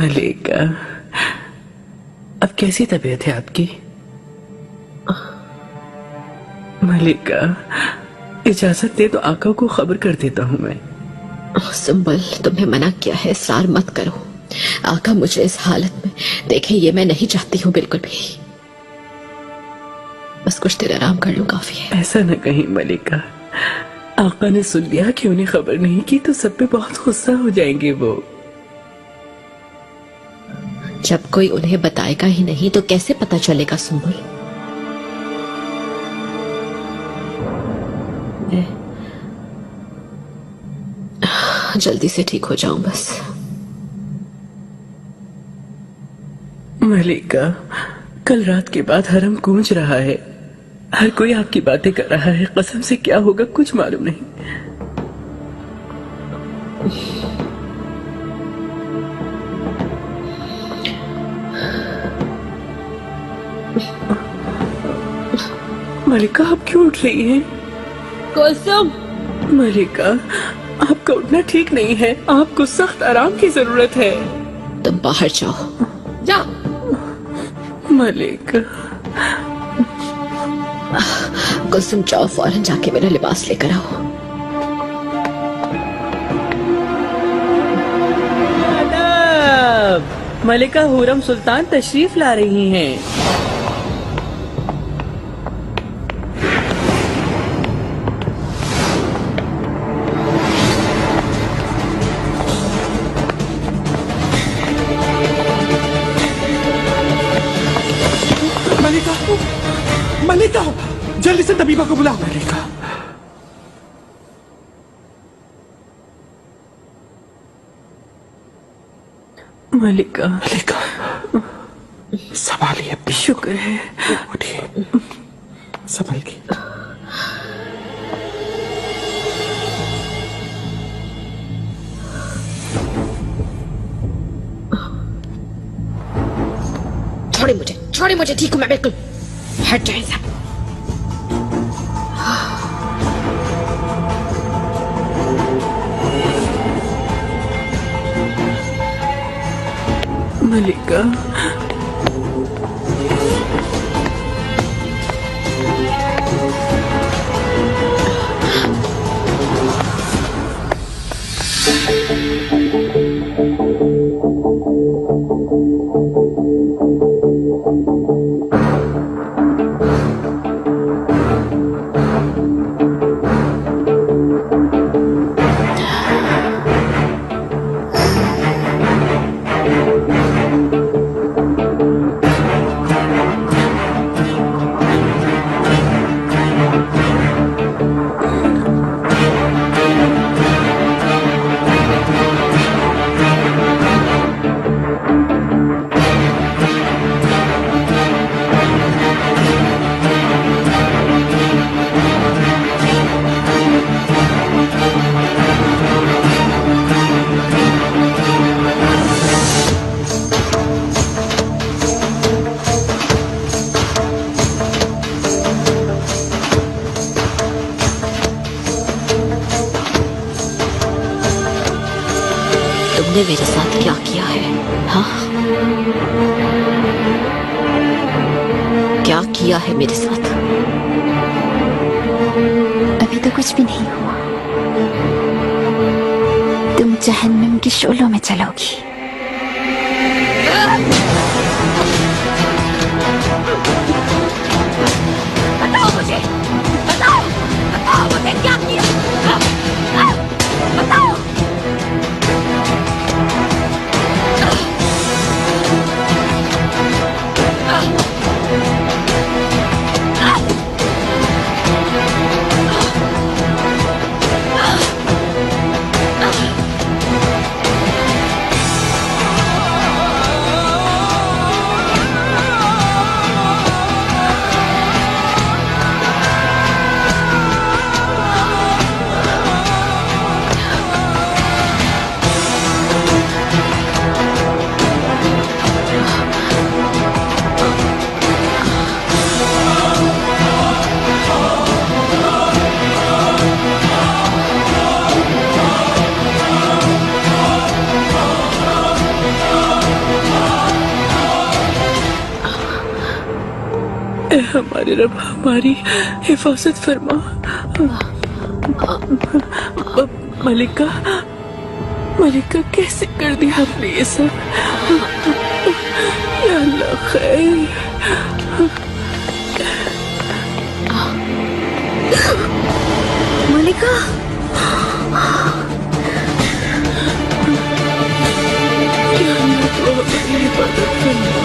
मलिका, अब कैसी तबीयत है आपकी? मलिका, इजाजत दे तो आका को खबर कर देता हूँ मैं। सुंबल, तुम्हें मना किया है, इसरार मत करो। आका मुझे इस हालत में देखे, ये मैं नहीं चाहती हूँ बिल्कुल भी। बस कुछ देर आराम कर लूं, काफी है। ऐसा न कहीं मलिका, आका ने सुन लिया कि उन्हें खबर नहीं की तो सब पे बहुत गुस्सा हो जाएंगे वो। जब कोई उन्हें बताएगा ही नहीं तो कैसे पता चलेगा सुंबल? जल्दी से ठीक हो जाऊं बस। मलिका, कल रात के बाद हरम गूंज रहा है, हर कोई आपकी बातें कर रहा है। कसम से क्या होगा कुछ मालूम नहीं। मलिका, आप क्यों उठ रही हैं? कुसुम! मलिका, आपका उठना ठीक नहीं है, आपको सख्त आराम की जरूरत है। तुम बाहर जाओ, जाओ। मलिका, कुसुम जाओ, फौरन जाके मेरा लिबास लेकर आओ। आदाब! मलिका हुरम सुल्तान तशरीफ ला रही हैं। मलिका, मलिका, जल्दी से तबीबा को बुलाओ। मलिका, मलिका, मलिका, संभालिए अपनी। शुक्र है। उठिए, संभल के। छोड़े मुझे, ठीक हूं मैं बिल्कुल। हट जाए सब। मलिका, तुमने मेरे साथ क्या किया है? हाँ, क्या किया है मेरे साथ? अभी तो कुछ भी नहीं हुआ। तुम जहन्नम की शोलों में चलोगी। बताओ मुझे, बताओ, बताओ मुझे क्या किया? बताओ। ए हमारे रब, हमारी हिफाजत फरमा। मलिका, मलिका कैसे कर दिया आपने ये सब? या अल्लाह खैर। मलिका, या अल्लाह तो हमारी हिफाजत फरमा।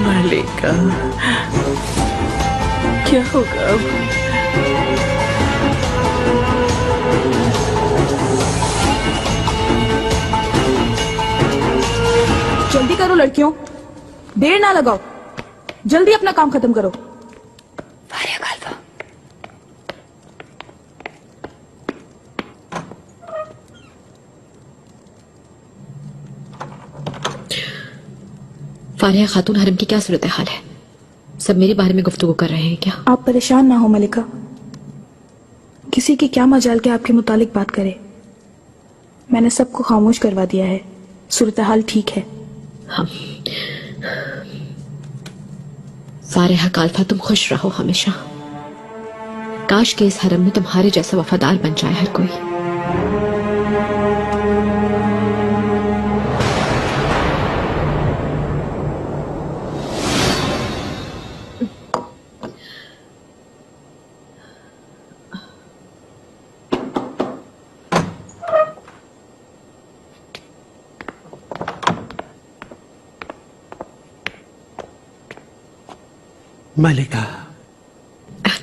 मलिका, क्या होगा अब? जल्दी करो लड़कियों, देर ना लगाओ, जल्दी अपना काम खत्म करो। फारिया खालफा, फारिया खातून हरम की क्या सूरत हाल है? सब मेरे बारे में गुफ्तगू कर रहे हैं क्या? आप परेशान ना हो मलिका, किसी की क्या मजाल के आपके मुतालिक बात करे। मैंने सबको खामोश करवा दिया है, सूरत हाल ठीक है। हम फारिया खालफा, तुम खुश रहो हमेशा। काश के इस हरम में तुम्हारे जैसा वफादार बन जाए हर कोई। मलिका,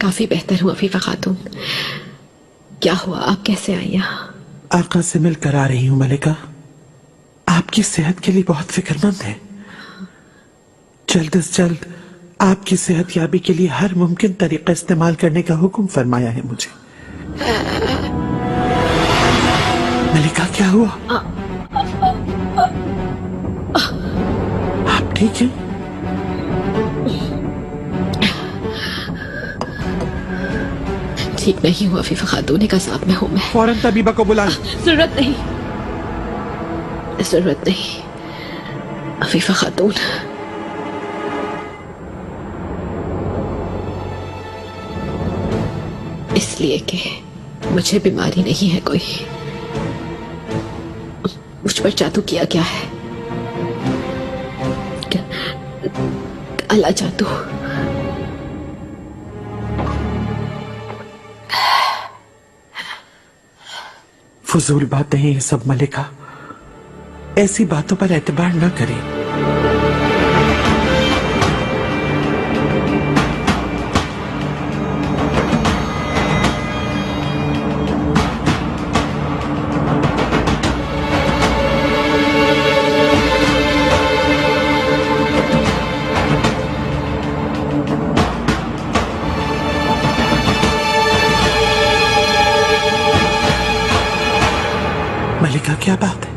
काफी बेहतर हूँ अफीफा खातून। क्या हुआ, आप कैसे आई यहाँ? आका से मिलकर आ रही हूँ मलिका। आपकी सेहत के लिए बहुत फिक्रमंद है। जल्द से जल्द आपकी सेहत याबी के लिए हर मुमकिन तरीका इस्तेमाल करने का हुक्म फरमाया है मुझे। मलिका, क्या हुआ? आप ठीक हैं? ठीक नहीं हूँ अफीफा खातून, एक अज़ाब में हूँ मैं। फौरन तबीबा को बुला। जरूरत नहीं, जरूरत नहीं अफीफा खातून। इसलिए कि मुझे बीमारी नहीं है कोई। मुझ पर जादू किया गया है, काला जादू। फजूल बातें हैं ये सब मलिका, ऐसी बातों पर एतबार न करें। मलिका, क्या बात है?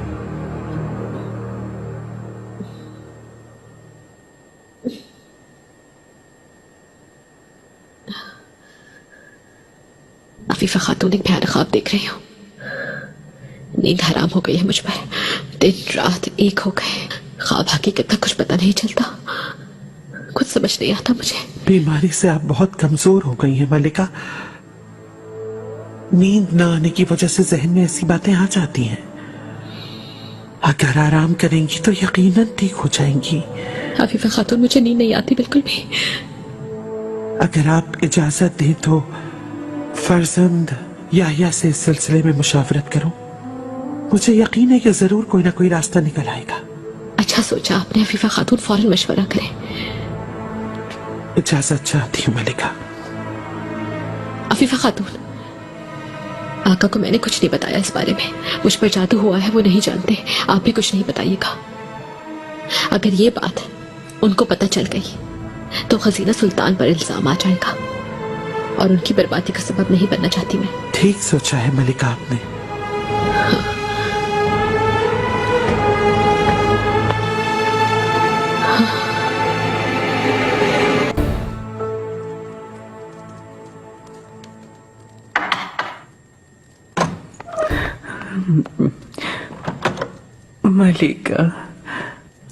अफीफा खातून एक भयानक ख्वाब देख रही हूँ। नींद हराम हो गई है मुझ पर, दिन रात एक हो गए। ख्वाब हकीकत का कुछ पता नहीं चलता, कुछ समझ नहीं आता मुझे। बीमारी से आप बहुत कमजोर हो गई हैं मलिका। नींद न आने की वजह से जहन में ऐसी बातें आ जाती हैं। अगर आराम करेंगी तो यकीनन ठीक हो जाएंगी। अफीफा खातून, मुझे नींद नहीं आती बिल्कुल भी। अगर आप इजाजत दें तो फर्जंद याह्या से इस सिलसिले में मुशावरत करूं। मुझे यकीन है कि जरूर कोई ना कोई रास्ता निकल आएगा। अच्छा सोचा आपने अफीफा खातून, फौरन मशवरा करें। इजाजत चाहती हूँ मलिका। अफीफा खातून, आका को मैंने कुछ नहीं बताया इस बारे में। मुझ पर जादू हुआ है, वो नहीं जानते। आप भी कुछ नहीं बताइएगा। अगर ये बात उनको पता चल गई तो खजीना सुल्तान पर इल्जाम आ जाएगा और उनकी बर्बादी का सबब नहीं बनना चाहती मैं। ठीक सोचा है मलिका आपने। मलिका,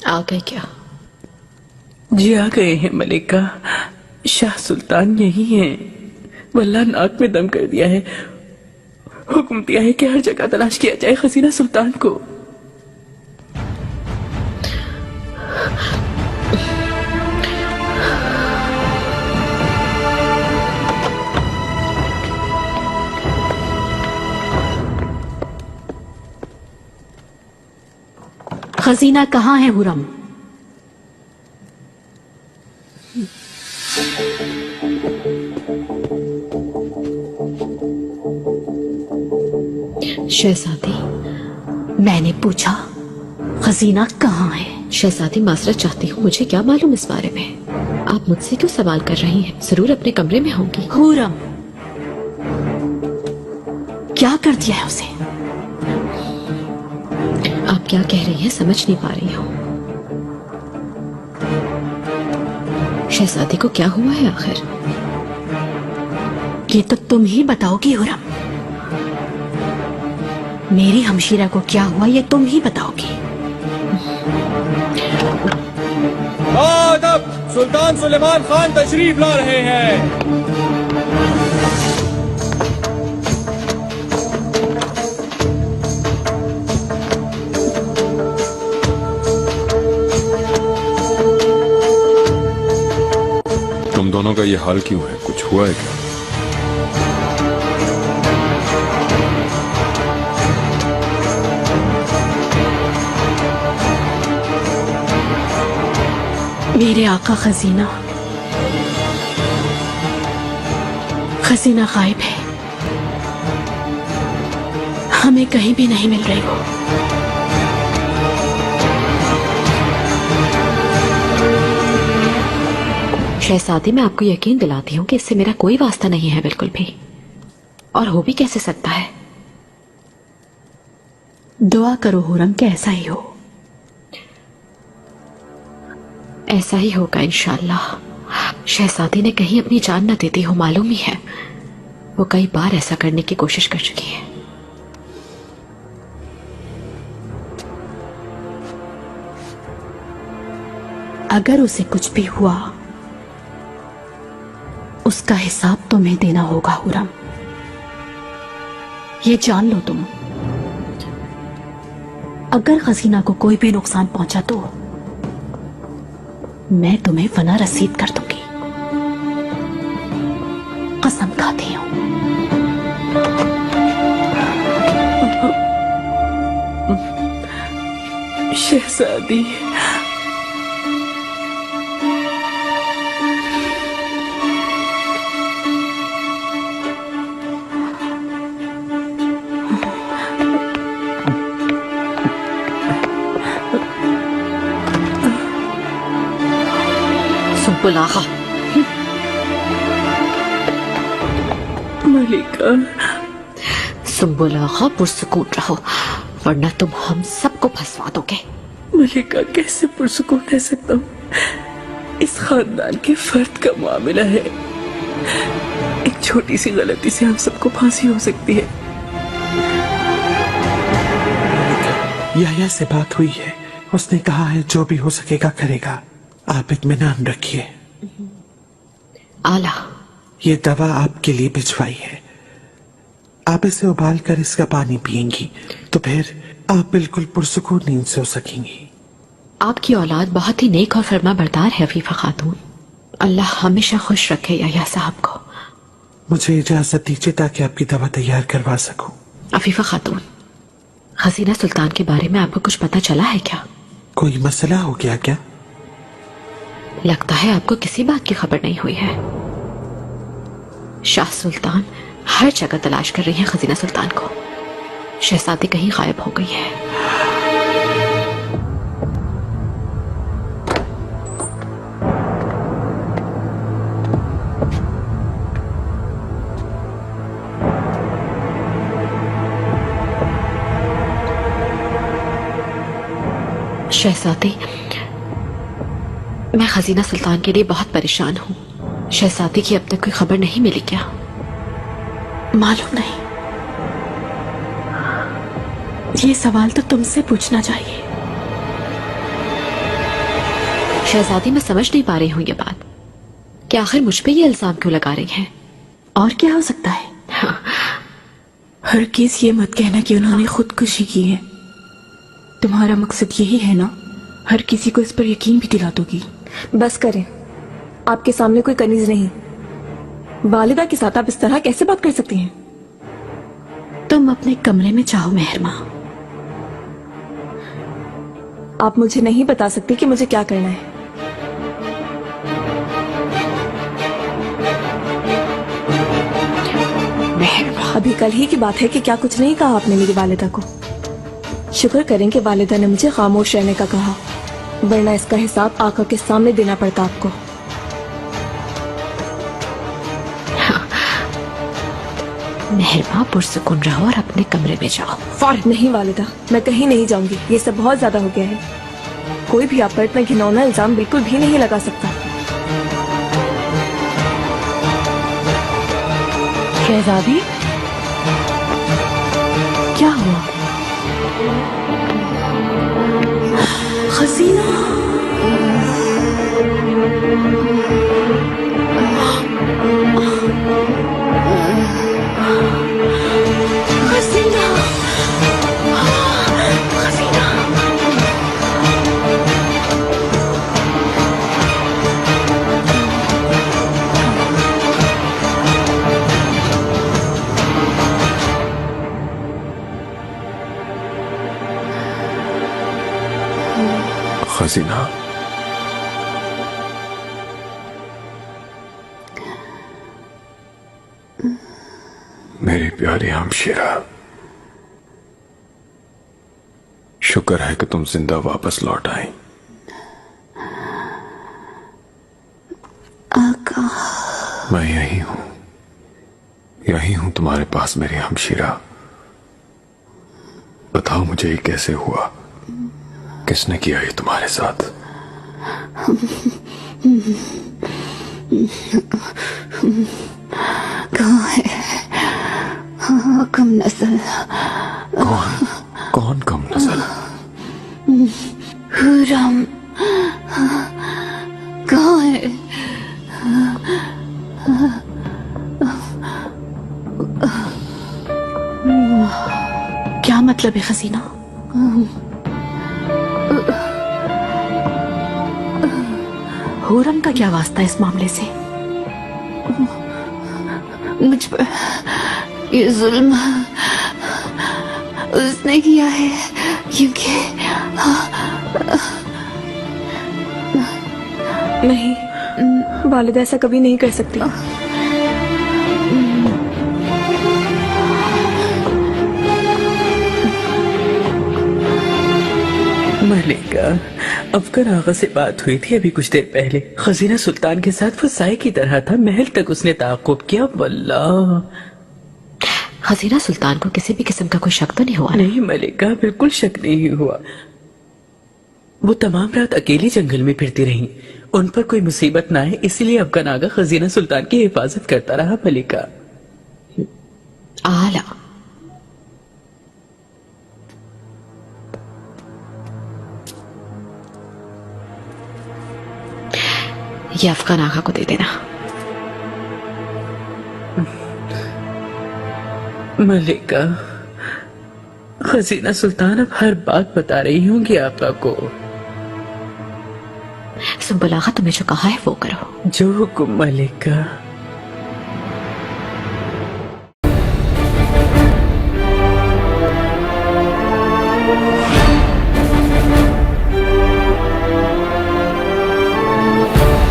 आ गए क्या? जी आ गए हैं मलिका। शाह सुल्तान यही हैं। वल्लाह नाक में दम कर दिया है। हुक्म दिया है कि हर जगह तलाश किया जाए खजीना सुल्तान को। खजीना कहाँ है हुरम? शहजादी, मैंने पूछा खजीना कहाँ है? शहजादी माजरत चाहती हूँ, मुझे क्या मालूम इस बारे में। आप मुझसे क्यों सवाल कर रही हैं? जरूर अपने कमरे में होंगी। हुरम, क्या कर दिया है उसे? आप क्या कह रही हैं समझ नहीं पा रही हूँ। शहजादी को क्या हुआ है आखिर? ये तो तुम ही बताओगी हुरम। मेरी हमशीरा को क्या हुआ ये तुम ही बताओगी। आदब, सुल्तान सुलेमान खान तशरीफ ला रहे हैं। तुम दोनों का ये हाल क्यों है? कुछ हुआ है क्या? मेरे आका खजीना गायब है। हमें कहीं भी नहीं मिल रही वो। शहजादी, मैं आपको यकीन दिलाती हूँ कि इससे मेरा कोई वास्ता नहीं है बिल्कुल भी। और हो भी कैसे सकता है? दुआ करो हुरम कि ऐसा ही हो। ऐसा ही होगा इंशाअल्लाह। शहजादी ने कहीं अपनी जान न देती हो, मालूम ही है। वो कई बार ऐसा करने की कोशिश कर चुकी है। अगर उसे कुछ भी हुआ उसका हिसाब तुम्हें देना होगा हुरम, ये जान लो तुम। अगर खजीना को कोई भी नुकसान पहुंचा तो मैं तुम्हें फना रसीद कर दूंगी। कसम खाती हूं। शहजादी, सुम्बुलाखा, मलिका, सुम्बुलाखा पुरसुकून रहो, वरना तुम हम सबको फंसवा दोगे। मलिका कैसे पुरसुकून रह सकता हूँ? इस खानदान के फर्द का मामला है। एक छोटी सी गलती से हम सबको फांसी हो सकती है। याया से बात हुई है, उसने कहा है जो भी हो सकेगा करेगा। आप इत्मीनान रखिए। आला, ये दवा आपके लिए भिजवाई है। आप इसे उबाल कर इसका पानी पिएंगी तो फिर आप बिल्कुल पुरसुकून नींद से हो सकेंगी। आपकी औलाद बहुत ही नेक और फरमा बरदार है अफीफा खातून। अल्लाह हमेशा खुश रखे याया साहब को। मुझे इजाजत दीजिए ताकि आपकी दवा तैयार करवा सकूं। अफीफा खातून, हसीना सुल्तान के बारे में आपको कुछ पता चला है क्या? कोई मसला हो गया क्या? लगता है आपको किसी बात की खबर नहीं हुई है। शाह सुल्तान हर जगह तलाश कर रही हैं खजीना सुल्तान को। शहजादी कहीं गायब हो गई है। शहजादी, मैं खजीना सुल्तान के लिए बहुत परेशान हूँ। शहजादी की अब तक कोई खबर नहीं मिली क्या? मालूम नहीं, ये सवाल तो तुमसे पूछना चाहिए। शहजादी, मैं समझ नहीं पा रही हूँ ये बात कि आखिर मुझ पे ये इल्जाम क्यों लगा रही हैं? और क्या हो सकता है? हाँ, हर किस ये मत कहना कि उन्होंने खुदकुशी की है। तुम्हारा मकसद यही है ना, हर किसी को इस पर यकीन भी दिला दोगी। बस करें, आपके सामने कोई कनीज नहीं। वालिदा के साथ आप इस तरह कैसे बात कर सकती हैं? तुम अपने कमरे में जाओ मेहरमा। आप मुझे नहीं बता सकती कि मुझे क्या करना है। अभी कल ही की बात है कि क्या कुछ नहीं कहा आपने मेरी वालिदा को। शुक्र करें कि वालिदा ने मुझे खामोश रहने का कहा, वरना इसका हिसाब आका के सामने देना पड़ता आपको। मेहरमा, पुरसुकून रहो और अपने कमरे में जाओ फौरन। नहीं वालिदा, मैं कहीं नहीं जाऊंगी। ये सब बहुत ज्यादा हो गया है। कोई भी आप पर इतना घिनौना इल्जाम बिल्कुल भी नहीं लगा सकता। शहजादी, क्या हुआ? हसीना, हसीना, हसीना। हसीना, मेरी प्यारी हमशीरा, शुक्र है कि तुम जिंदा वापस लौट आई। आका, मैं यही हूं तुम्हारे पास मेरी हमशीरा। बताओ मुझे ये कैसे हुआ? किसने किया ये तुम्हारे साथ? कहाँ है कम नस्ल? कौन कम नस्ल? हुर्रम कहाँ है? क्या मतलब है खजीना? हुर्रम का क्या वास्ता इस मामले से? मुझ पर ये जुल्म उसने किया है क्योंकि नहीं, वालिदा ऐसा कभी नहीं कर सकती। मलिका, अफगर आगा से बात हुई थी अभी कुछ देर पहले। खजीना सुल्तान के साथ वो साए की तरह था। महल तक उसने ताक़ुब किया। वल्लाह, खजीना सुल्तान को किसी भी किस्म का कोई शक तो नहीं हुआ? नहीं मलिका, बिल्कुल शक नहीं हुआ। वो तमाम रात अकेली जंगल में फिरती रही। उन पर कोई मुसीबत ना आए इसलिए अफगान आगा खजीना सुल्तान की हिफाजत करता रहा। मलिका, आला। ये अफगान आगा को दे देना। मलिका, खजीना सुल्तान अब हर बात बता रही होंगी आपा को। सुंबुल आगा, तुम्हें जो कहा है वो करो। जो हुक्म मलिका। है